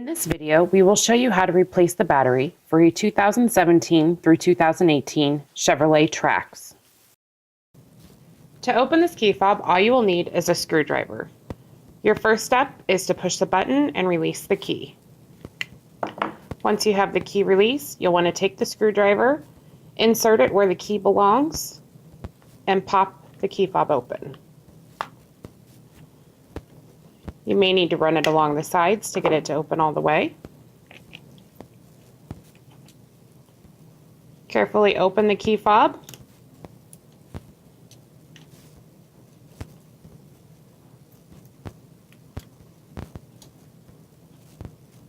this video, we will show you how to replace the battery for a 2017 through 2018 Chevrolet Trax. To open this key fob, all you will need is a screwdriver. Your first step is to push the button and release the key. Once you have the key released, you'll want to take the screwdriver, insert it where the key belongs, and pop the key fob open. You may need to run it along the sides to get it to open all the way. Carefully open the key fob.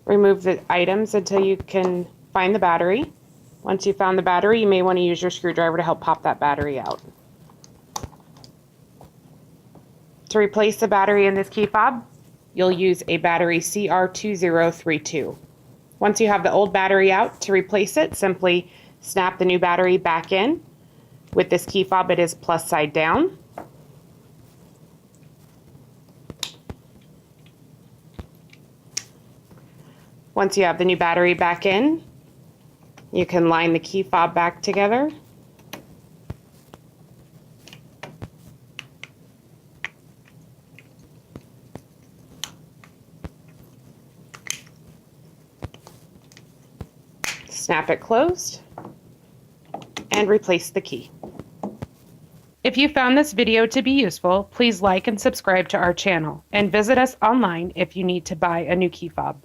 Remove the items until you can find the battery. Once you've found the battery, you may want to use your screwdriver to help pop that battery out. To replace the battery in this key fob, you'll use a battery CR2032. Once you have the old battery out, to replace it, simply snap the new battery back in. With this key fob, it is plus side down. Once you have the new battery back in, you can line the key fob back together. Snap it closed and replace the key. If you found this video to be useful, please like and subscribe to our channel and visit us online if you need to buy a new key fob.